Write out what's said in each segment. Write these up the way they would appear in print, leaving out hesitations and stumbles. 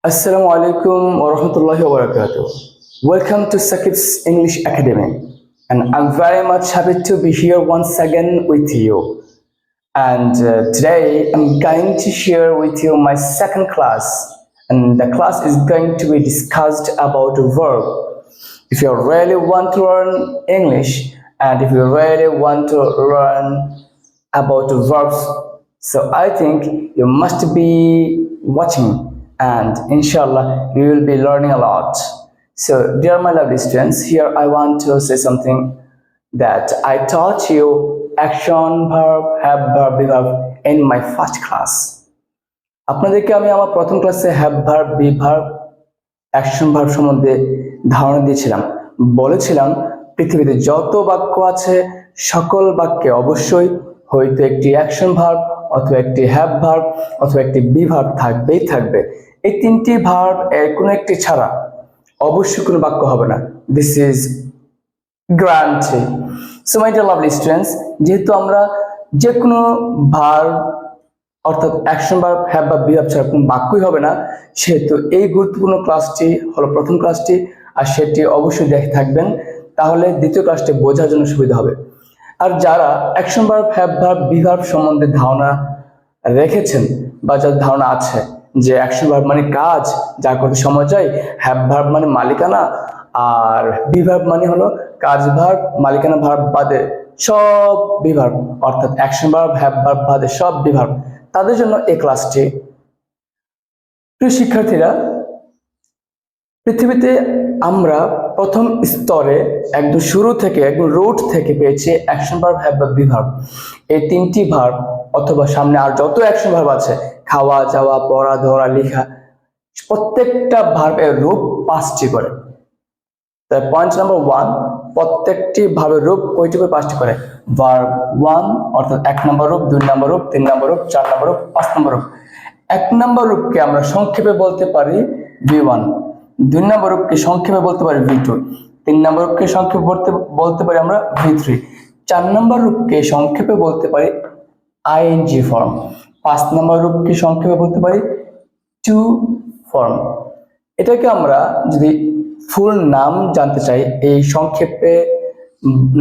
Assalamu alaikum wa rahmatullahi wa barakatuh. Welcome to Sakib's English Academy, and I'm very much happy to be here once again with you. And today I'm going to share with you my second class, and the class is going to be discussed about verb. If you really want to learn English, and if you really want to learn about verbs, so I think you must be watching, and inshallah you will be learning a lot. So dear my lovely students, here I want to say something that I taught you action verb, have verb, be verb in my first class. আপনাদেরকে আমি আমার প্রথম ক্লাসে have verb, be verb, action verb সম্বন্ধে ধারণা দিয়েছিলাম। বলেছিলাম পৃথিবীতে যত বাক্য আছে সকল বাক্যে অবশ্যই হয়তো একটি অ্যাকশন ভার্ব অথবা একটি হ্যাভ ভার্ব অথবা একটি বি ভার্ব থাকবেই থাকবে। এই তিনটি ভার্ব এর কোনো একটি ছাড়া অবশ্যই কোনো বাক্য হবে না। This is guarantee. So my dear lovely students, যেহেতু আমরা যে কোনো ভার্ব অর্থাৎ অ্যাকশন ভার্ব, হ্যাভ বা বি ভার্ব ছাড়া কোনো বাক্যই হবে না, সেহেতু এই গুরুত্বপূর্ণ ক্লাসটি হলো প্রথম ক্লাসটি, আর সেটি অবশ্যই দেখে থাকবেন, তাহলে দ্বিতীয় ক্লাসটি বোঝার জন্য সুবিধা হবে। আর যারা action verb, have verb, be verb সম্বন্ধে ধারণা রেখেছেন বা যার ধারণা আছে যে অ্যাকশন ভার্ব মানে কাজ যা করতে সময় চাই, হ্যাভ ভার্ব মানে মালিকানা, আর বি ভার্ব মানে হলো কাজ ভার্ব মালিকানা ভার্ব বাদে সব বি ভার্ব, অর্থাৎ অ্যাকশন ভার্ব, হ্যাভ ভার্ব বাদে সব বি ভার্ব, তাদের জন্য এই ক্লাসটি। প্রিয় শিক্ষার্থীরা, পৃথিবীতে আমরা প্রথম স্তরে একদম শুরু থেকে একদম রুট থেকে পেয়েছি action verb, have verb, be verb. এই তিনটি ভার্ব অথবা সামনে আর যত অ্যাকশন ভার্ব আছে, খাওয়া, যাওয়া, পড়া, ধরা, লেখা, প্রত্যেকটা ভার্বের রূপ পাঁচটি করে। তাই পয়েন্ট নাম্বার 1, প্রত্যেকটি ভার্বের রূপ কয়টি করে? পাঁচটি করে। ভার্ব 1 অর্থাৎ 1 নম্বর রূপ, 2 নম্বর রূপ, 3 নম্বর রূপ, 4 নম্বর রূপ, 5 নম্বর রূপ। 1 নম্বর রূপকে আমরা সংক্ষেপে বলতে পারি V1, 2 নম্বর রূপকে সংক্ষেপে বলতে পারি V2, 3 নম্বর রূপকে সংক্ষেপে বলতে পারি আমরা V3, 4 নম্বর রূপকে সংক্ষেপে বলতে পারি ING ফর্ম, 5 নম্বর রূপকে সংক্ষেপে বলতে পারি টু ফর্ম। এটাকে আমরা যদি ফুল নাম জানতে চাই, এই সংক্ষেপে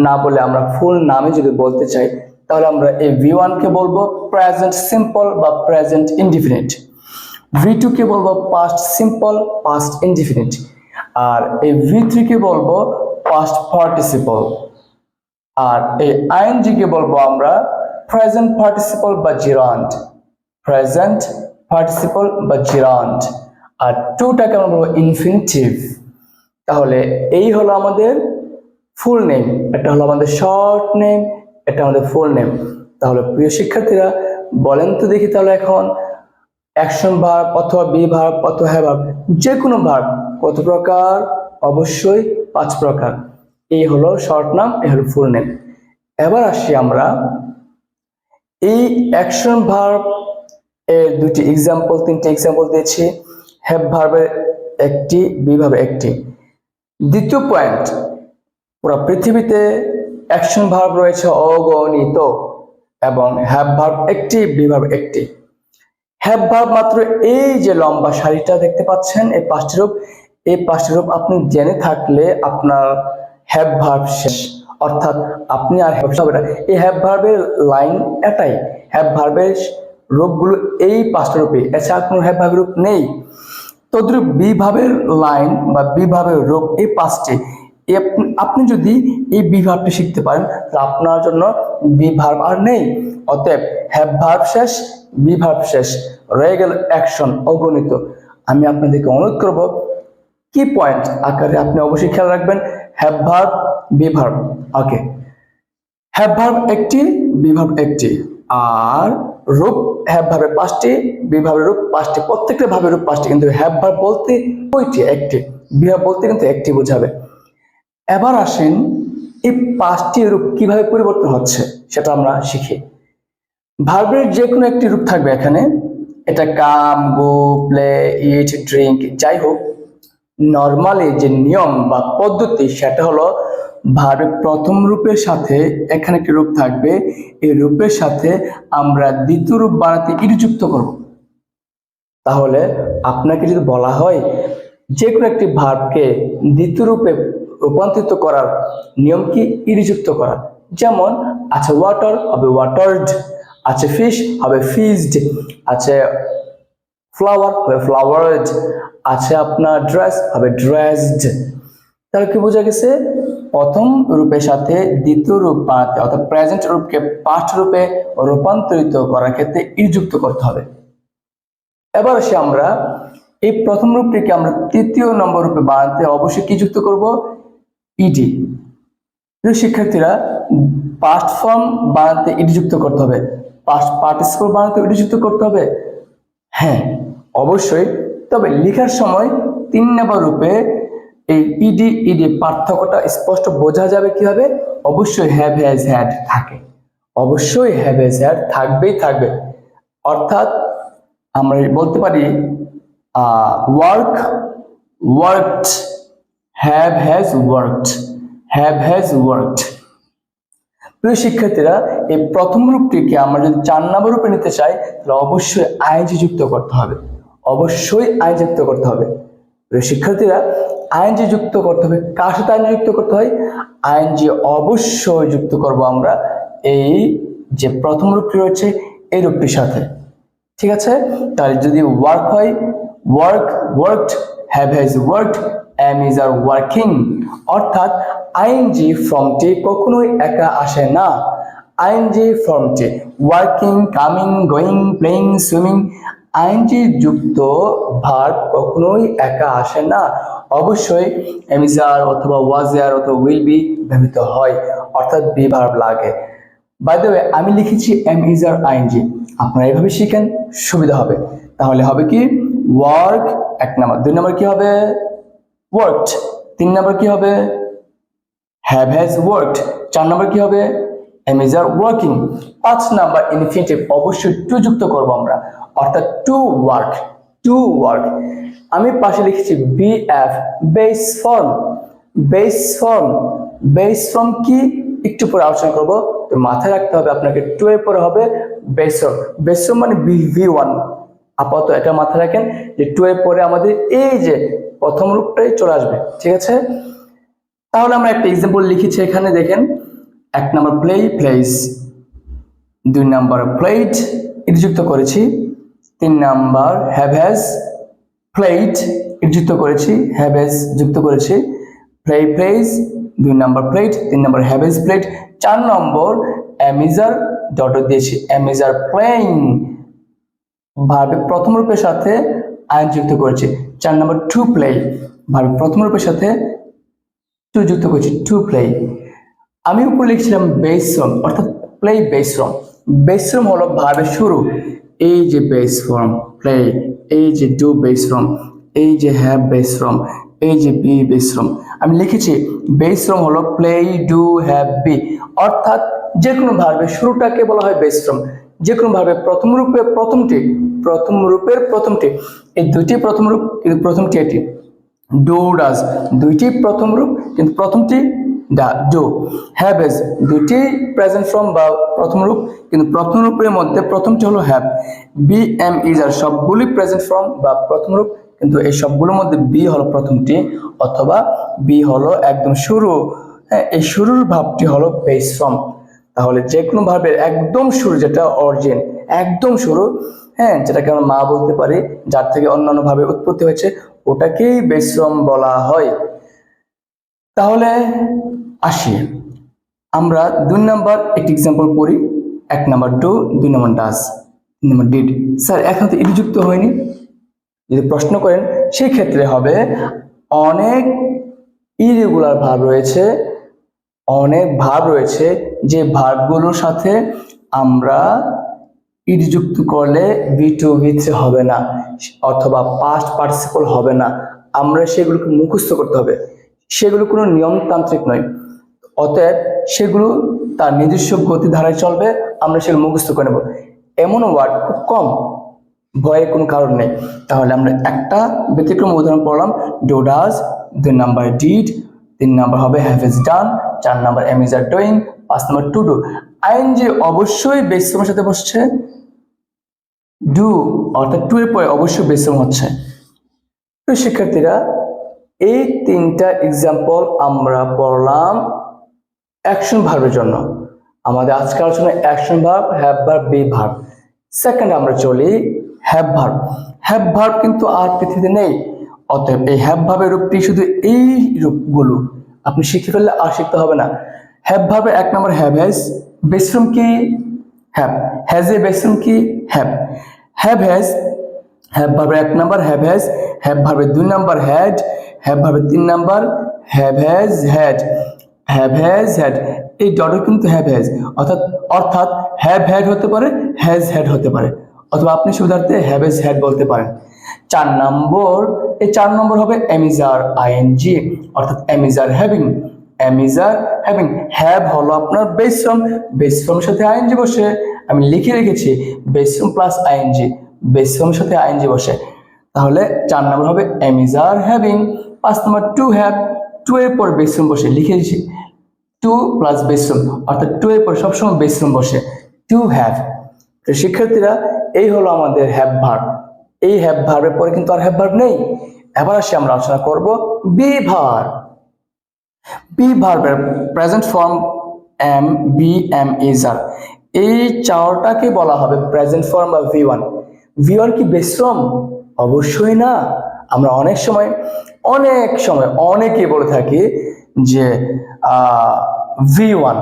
না বলে আমরা ফুল নামে যদি বলতে চাই, তাহলে আমরা এই V1 কে বলবো প্রেজেন্ট সিম্পল বা প্রেজেন্ট ইনডিফিনিট, V2 কে বলবো পাস্ট সিম্পল, পাস্ট ইনডিফিনিট, আর এই V3 কে বলবো পাস্ট পার্টিসিপল, আর এই ING কে বলবো আমরা প্রেজেন্ট পার্টিসিপল বা জিরান্ড, প্রেজেন্ট পার্টিসিপল বা জিরান্ড, আর টুটাকে আমরা বলবো ইনফিনিটিভ। তাহলে এই হলো আমাদের ফুল নেম, এটা হলো আমাদের শর্ট নেম, এটা আমাদের ফুল নেম। তাহলে প্রিয় শিক্ষার্থীরা, বলেন তো দেখি তাহলে এখন অ্যাকশন ভার্ব অথবা বি ভার্ব অথবা হ্যাভ ভার্ব, যে কোনো ভার্ব কত প্রকার? অবশ্যই 5 প্রকার। এই হলো শর্ট নাম, এই হলো ফুল নেম। এবার আসি আমরা এই অ্যাকশন ভার্ব এর দুটি এক্সাম্পল, 3টে এক্সাম্পল দিয়েছি, হ্যাভ ভার্বের একটি, বি ভার্বের একটি। দ্বিতীয় পয়েন্ট, পুরো পৃথিবীতে অ্যাকশন ভার্ব রয়েছে অগণিত এবং হ্যাভ ভার্ব একটি, বি ভার্ব একটি। হ্যাভ ভার্ব মাত্র এই যে লম্বা সারিটা দেখতে পাচ্ছেন, এই 5টি রূপ, এই 5টি রূপ আপনি জেনে থাকলে আপনার হ্যাভ ভার্ব শেষ, অর্থাৎ আপনি আর হ্যাভ হবে না। এই হ্যাভ ভার্বের লাইন এটাই, হ্যাভ ভার্বের রূপগুলো এই 5টা রূপে, এছাড়া কোনো হ্যাভ ভার্বের রূপ নেই। তদ্রূপ বি ভার্বের লাইন বা বি ভার্বের রূপ এই 5টি। আপনি যদি এই বি ভার্বটি শিখতে পারেন, তাহলে আপনার জন্য বি ভার্ব আর নেই। অতএব হ্যাভ ভার্ব শেষ, বি ভার্ব শেষ, রয়ে গেল অ্যাকশন অগণিত। আমি আপনাদেরকে অনুরোধ করব কি পয়েন্ট আকারে আপনি অবশ্যই খেয়াল রাখবেন, have verb, be verb. Okay, have verb একটি, বি ভার্ব একটি, আর রূপ হ্যাভ ভার্বের 5টি, বি ভার্বের রূপ 5টি, প্রত্যেকটা ভার্বের রূপ 5টি, কিন্তু হ্যাভ ভার্ব বলতে কয়টি? একটি। বি ভার্ব বলতে কিন্তু একটি বোঝাবে। এবার আসেন এই 5টি রূপ কিভাবে পরিবর্তন হচ্ছে সেটা আমরা শিখি। ভার্বের যে কোনো একটি রূপ থাকবে এখানে, এটা কাম, গো, প্লে, ইট, ড্রিঙ্ক, যাই হোক, নর্মালি যে নিয়ম বা পদ্ধতি সেটা হলো ভার্বের প্রথম রূপের সাথে এখানে একটি রূপ থাকবে, এই রূপের সাথে আমরা দ্বিতীয় রূপ বানাতে ইট যুক্ত করব। তাহলে আপনাকে যদি বলা হয় যে কোনো একটি ভার্বকে দ্বিতীয় রূপে রূপান্তরিত করার নিয়ম কি ইডি যুক্ত করা, যেমন আছে ওয়াটার হবে ওয়াটারড, আছে ফিশ হবে ফিশড, আছে ফ্লাওয়ার হবে ফ্লাওয়ার্ড, আছে আপনার ড্রেস হবে ড্রেসড। তাহলে কি বোঝা গেছে, প্রথম রূপের সাথে দ্বিতীয় রূপ বানাতে অর্থাৎ প্রেজেন্ট রূপকে পাস্ট রূপে রূপান্তরিত করার ক্ষেত্রে ই যুক্ত করতে হবে। এবার আসি আমরা এই প্রথম রূপটিকে আমরা তৃতীয় নম্বর রূপে বানাতে অবশ্যই কি যুক্ত করব, ইডি। শিক্ষার্থীরা পাস্ট ফর্ম বানাতে ইডি যুক্ত করতে হবে, পাস্ট পার্টিসিপল বানাতে ইডি যুক্ত করতে হবে, হ্যাঁ অবশ্যই। তবে লেখার সময় 3 নম্বর রূপে এই ইডি পার্থক্যটা স্পষ্ট বোঝা যাবে কিভাবে, অবশ্যই হ্যাভ হ্যাজ হ্যাড থাকে, অবশ্যই হ্যাভ হ্যাজ হ্যাড থাকবেই থাকবে। অর্থাৎ আমরা বলতে পারি work worked, have has worked, have has worked. প্রিয় শিক্ষার্থীরা এই প্রথম রূপটিকে আমরা যদি 4 নম্বর রূপে নিতে চাই তাহলে অবশ্যই আইএনজি যুক্ত করতে হবে, অবশ্যই আইএনজি যুক্ত করতে হবে। প্রিয় শিক্ষার্থীরা আইএনজি যুক্ত করতে হবে, কার সাথে আইএনজি যুক্ত করতে হয়, আইএনজি অবশ্যই যুক্ত করব আমরা এই যে প্রথম রূপটি রয়েছে এই রূপটির সাথে, ঠিক আছে। তাহলে যদি ওয়ার্ক হয় work worked, have has worked, am is are working. অর্থাৎ আইএনজি ফর্মটি কখনোই একা আসে না, আইএনজি ফর্মটি working, coming, going, playing, swimming, ING যুক্ত ভার্ব কখনোই একা আসে না, অবশ্যই এম ইজ আর অথবা ওয়াজ আর অথবা উইল বি ব্যবহৃত হয়, অর্থাৎ বি ভার্ব লাগে। বাই দ্য ওয়ে আমি লিখেছি এম ইজ আর আইএনজি, আপনারা এইভাবে শিখেন সুবিধা হবে। তাহলে হবে কি ওয়ার্ক 1 নম্বর, 2 নম্বর কি হবে ওয়ার্কড, 3 নম্বর কি হবে হ্যাভ হ্যাজ ওয়ার্কড, 4 নম্বর কি হবে এম ইজ আর ওয়ার্কিং, 5 নম্বর ইনফিনিটিভ অবশ্যই টু যুক্ত করব আমরা, অর্থাৎ টু ওয়ার্ক, টু ওয়ার্ক। আমি পাশে লিখেছি BF base form, base form, base form কি একটু পরে আলোচনা করব, তো মাথায় রাখতে হবে আপনাকে 2 এর পরে হবে বেস ফর্ম, বেস ফর্ম মানে ভি1, আপাতত এটা মাথায় রাখেন যে 2 এর পরে আমাদের এই যে প্রথম রূপটাই চলে আসবে, ঠিক আছে। তাহলে আমরা একটা एग्जांपल লিখেছি এখানে দেখেন, 1 নম্বর প্লে প্লেস, 2 নম্বর প্লেড এটি যুক্ত করেছি, 3 নম্বর হ্যাভ হ্যাজ প্লেড এটি যুক্ত করেছি, হ্যাভ হ্যাজ যুক্ত করেছি, প্লে প্লেস, 2 নম্বর প্লেড, 3 নম্বর হ্যাভ হ্যাজ প্লেড, 4 নম্বর এম ইজ আর ডট দিয়েছি, এম ইজ আর প্লেইং, ভার্বের প্রথম রূপের সাথে আইন যুক্ত করেছি। 4 নম্বর টু প্লে, ভার্বের প্রথম রূপের সাথে টু যুক্ত করেছি, টু প্লে। আমি উপরে লিখছিলাম বেস ফর্ম, অর্থাৎ play base form, base form হলো ভার্বের শুরু, এই যে বেস ফর্ম প্লে, এই যে ডু বেস ফর্ম, এই যে হ্যাভ বেস ফর্ম, এই যে বি বেস ফর্ম। আমি লিখেছি বেস ফর্ম হলো প্লে, ডু, হ্যাভ, বি, অর্থাৎ যে কোনো ভার্বের শুরুটাকে বলা হয় বেস ফর্ম, যে কোনো ভার্বের প্রথম রূপের প্রথমটি, প্রথম রূপের প্রথমটি, এই দুটি প্রথম রূপ কিন্তু প্রথমটি এটি, ডু ডাজ দুইটি প্রথম রূপ কিন্তু প্রথমটি ডু, হ্যাভ এজ দুইটি প্রেজেন্ট ফর্ম বা প্রথম রূপ কিন্তু প্রথম রূপের মধ্যে প্রথমটি হলো হ্যাভ, বি এম ইজ আর সবগুলি প্রেজেন্ট ফর্ম বা প্রথম রূপ কিন্তু এই সবগুলোর মধ্যে বি হলো প্রথমটি অথবা বি হলো একদম শুরু, হ্যাঁ এই শুরুর ভাবটি হলো বেস ফর্ম। তাহলে যে কোনো ভার্বের একদম শুরু যেটা অরিজিন, একদম শুরু, হ্যাঁ যেটাকে আমরা মা বলতে পারি, যার থেকে অন্যান্য ভাবে উৎপত্তি হয়েছে ওটাকেই বেস ফর্ম বলা হয়। তাহলে আসি আমরা 2 নম্বর একটি एग्जांपल পড়ি, 1 নম্বর ডু, 2 নম্বর ডাজ, 3 নম্বর ডিড। স্যার এখন তো এটি যুক্ত হয়নি, যদি প্রশ্ন করেন সেই ক্ষেত্রে হবে অনেক ইরেগুলার ভার্ব রয়েছে, অনেক ভার্ব রয়েছে যে ভার্বগুলোর সাথে আমরা ইডি যুক্ত করলে V2 V3 হবে না অথবা পাস্ট পার্টিসিপল হবে না, আমরা সেগুলোকে মুখস্থ করতে হবে, সেগুলো কোনো নিয়মতান্ত্রিক নয়, অতএব সেগুলো তার নিজস্ব গতিধারায় চলবে, আমরা সেগুলো মুখস্থ করে নেব। এমন ওয়ার্ড খুব কম, ভয়ের কোনো কারণ নেই। তাহলে আমরা একটা ব্যতিক্রম উদাহরণ পড়লাম, ডু ডাজ, 2 নাম্বার ডিড, 3 নাম্বার হবে হ্যাভ ইজ ডান, 4 নাম্বার এম ইজ আর ডুইং, 5 নাম্বার টু ডু। আইএনজি অবশ্যই বেস ফর্মের সাথে বসছে, ডু অর্থাৎ টু এর পরে অবশ্যই বেস ফর্ম হচ্ছে। তো শিক্ষার্থীরা এই তিনটা এক্সাম্পল আমরা পড়লাম অ্যাকশন ভার্বের জন্য। আমাদের আজকে আলোচনা action verb, have verb, be verb. সেকেন্ডে আমরা চলি হ্যাভ ভার্ব। হ্যাভ ভার্ব কিন্তু আর পৃথিবীতে নেই, অতএব এই হ্যাভ ভার্বের রূপটি শুধু এই রূপগুলো আপনি শিখে ফেললে আর শিখতে হবে না। হ্যাভ ভার্বের এক নম্বর হ্যাভ হ্যাজ, বেস ফর্ম কি have, has a base form কি হ্যাভ। হ্যাভ হ্যাজ হ্যাভ ভার্বের এক নম্বর হ্যাভ হ্যাজ, হ্যাভ ভার্বের দুই নম্বর হ্যাড, হ্যাভ ভার্বের তিন নম্বর have has had, have has had. এই ডটও কিন্তু হ্যাভ হ্যাজ, অর্থাৎ হ্যাভ হ্যাড হতে পারে, হ্যাজ হ্যাড হতে পারে, অথবা আপনি সুবিধার্থে হ্যাভ হ্যাজ হ্যাড বলতে পারেন। চার নম্বর, এই চার নম্বর হবে এমিজার আইএনজি, অর্থাৎ এমিজার হ্যাভিং। এমিজার হ্যাভিং, হ্যাভ হলো আপনার বেস ফর্ম, বেস ফর্মের সাথে আইএনজি বসে, আমি লিখে রেখেছি base form plus ING, base ফর্মের সাথে আইএনজি বসে, তাহলে চার নম্বর হবে এমিজার হ্যাভিং। পাঁচ নম্বর টু হ্যাভ, টু এর পর বেস ফর্ম বসে, লিখে দিচ্ছি টু প্লাস বেস ফর্ম, অর্থাৎ টু এর পর সবসময় বেস ফর্ম বসে, টু হ্যাভ। তো শিক্ষার্থীরা এই হলো আমাদের হ্যাভ ভার্ব। এই হ্যাভ ভার্বের পরে কিন্তু আর হ্যাভ ভার্ব নেই। এবার আসি আমরা আলোচনা করব বি ভার্ব। বি ভার্বের present form am, be, am, is, are, এই চারটাকে বলা হবে প্রেজেন্ট ফর্ম বা ভি ওয়ান। ভি ওয়ান কি বেস ফর্ম? অবশ্যই না। আমরা অনেক সময় অনেকে বলে থাকি যে ভি ওয়ান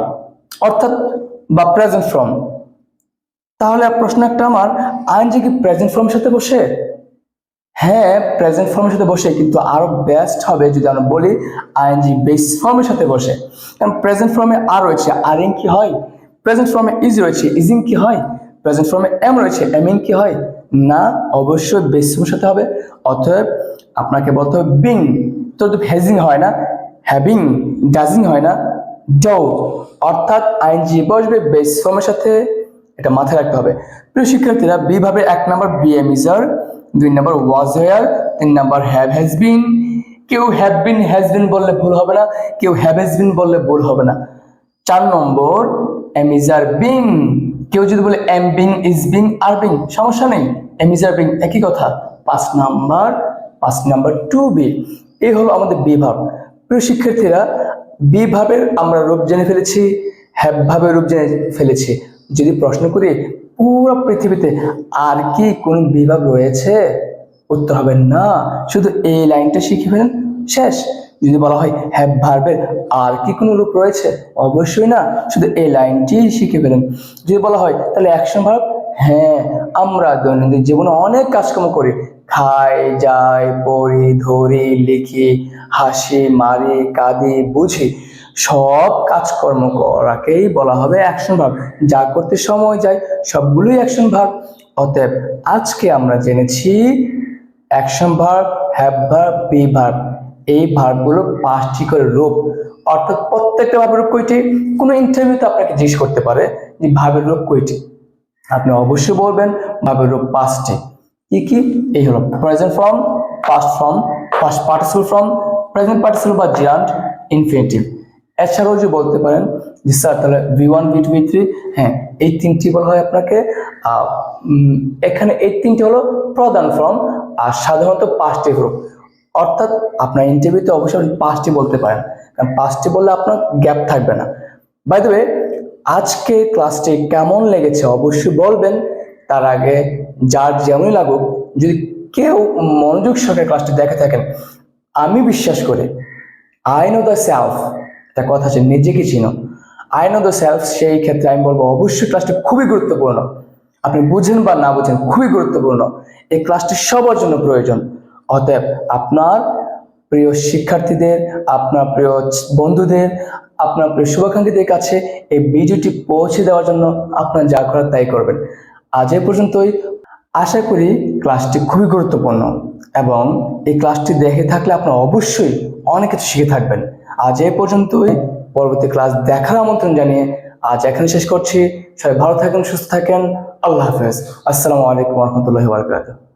অর্থাৎ বা প্রেজেন্ট ফর্ম। তাহলে প্রশ্ন একটা আমার, আইএনজি কি প্রেজেন্ট ফর্মের সাথে বসে? হ্যাঁ, প্রেজেন্ট ফর্মের সাথে বসে, কিন্তু আরো বেস্ট হবে যদি আমরা বলি আইএনজি বেস ফর্মের সাথে বসে। কারণ প্রেজেন্ট ফর্মে আর রয়েছে, আর ইন কি হয়? প্রেজেন্ট ফর্মে ইজ রয়েছে, ইজিং কি হয়? প্রেজেন্ট ফর্মে এম রয়েছে, এমিং কি হয়? না, অবশ্যই বেস ফর্মের সাথে হবে। অতএব আপনাকে বলতে হবে বিং, তো হ্যাজিং হয় না, হ্যাভিং, ডাজিং হয় না, ডো, অর্থাৎ আইএনজি বসবে বেস ফর্মের সাথে, এটা মাথায় রাখতে হবে। প্রিয় শিক্ষার্থীরা, বি ভাবে এক নম্বর বি এম ইজ, আর, দুই নম্বর ওয়াজ ওয়ার, তিন নম্বর হ্যাভ হ্যাজ বিন। কেউ হ্যাভ বিন হ্যাজ বিন বললে ভুল হবে না, কেউ হ্যাভ হ্যাজ বিন বললে ভুল হবে না। চার নম্বর এম ইজ আর বিং, কেউ যদি বলে am being, is being, are being, সমস্যা নেই, এম ইজ আর বিং একই কথা। পাঁচ নাম্বার টু বি। এই হলো আমাদের বি ভাব। প্রিয় শিক্ষার্থীরা, বি ভাবের আমরা রূপ জেনে ফেলেছি, হ্যাভ ভাবের রূপ জেনে ফেলেছি। যদি প্রশ্ন করি পুরো পৃথিবীতে আর কি কোন বিভাগ রয়েছে, উত্তর হবে না, শুধু এই লাইনটা শিখে ফেলেন, শেষ। যদি বলা হয় হ্যাভ ভার্বের আর কি কোনো রূপ রয়েছে, অবশ্যই না, শুধু এই লাইনটি শিখে ফেলেন। যদি বলা হয় তাহলে অ্যাকশন ভার্ব, হ্যাঁ, আমরা দৈনন্দিন জীবনে অনেক কাজকর্ম করি, খাই, যাই, পড়ি, ধরি, লিখি, হাসি, মারি, কাঁদি, বুঝি, সব কাজকর্ম করাকেই বলা হবে অ্যাকশন ভার্ব। যা করতে সময় যায় সবগুলোই অ্যাকশন ভার্ব। অতএব আজকে আমরা জেনেছি action verb, have verb, be verb, এই ভার্বগুলো পাঁচটি করে রূপ, অর্থাৎ প্রত্যেকটা ভার্বের রূপ কয়টি? কোনো ইন্টারভিউতে আপনাকে জিজ্ঞেস করতে পারে যে ভার্বের রূপ কয়টি, আপনি অবশ্যই বলবেন ভার্বের রূপ পাঁচটি। কি কি? এই হলো present form, past form, past participle form, present participle বা জিরান্ড, ইনফিনিটিভ। এছাড়াও যে বলতে পারেন যে স্যার তাহলে V1, V2, V3, হ্যাঁ, এই তিনটি বলা হয় আপনাকে। এখানে এই তিনটি হলো প্রধান ফর্ম, আর সাধারণত পাঁচটি গ্রুপ, অর্থাৎ আপনার ইন্টারভিউতে অবশ্যই পাঁচটি বলতে পারেন, কারণ পাঁচটি বললে আপনার গ্যাপ থাকবে না। বাই দ্য ওয়ে, আজকে ক্লাসটি কেমন লেগেছে অবশ্যই বলবেন। তার আগে যার যেমনই লাগুক, যদি কেউ মনোযোগ সহকারে ক্লাসটি দেখে থাকেন, আমি বিশ্বাস করি আই নো দ্য সেলফ, একটা কথা আছে, নিজেকে চিনো, আই নো দ্য সেলফ, সেই ক্ষেত্রে আমি বলবো অবশ্যই ক্লাসটি খুবই গুরুত্বপূর্ণ। আপনি বুঝেন বা না বুঝেন, খুবই গুরুত্বপূর্ণ, এই ক্লাসটি সবার জন্য প্রয়োজন। অতএব আপনার প্রিয় শিক্ষার্থীদের, আপনার প্রিয় বন্ধুদের, আপনার প্রিয় শুভাকাঙ্ক্ষীদের কাছে এই ভিডিওটি পৌঁছে দেওয়ার জন্য আপনার যা করার তাই করবেন। আজ এ পর্যন্তই। আশা করি ক্লাসটি খুবই গুরুত্বপূর্ণ এবং এই ক্লাসটি দেখে থাকলে আপনারা অবশ্যই অনেক কিছু শিখে থাকবেন। আজ এই পর্যন্তই, পরবর্তী ক্লাস দেখার আমন্ত্রণ জানিয়ে আজ এখানে শেষ করছি। সবাই ভালো থাকেন, সুস্থ থাকেন, আল্লাহ হাফেজ, আসসালামু আলাইকুম ওয়া রাহমাতুল্লাহি ওয়া বারাকাতুহু।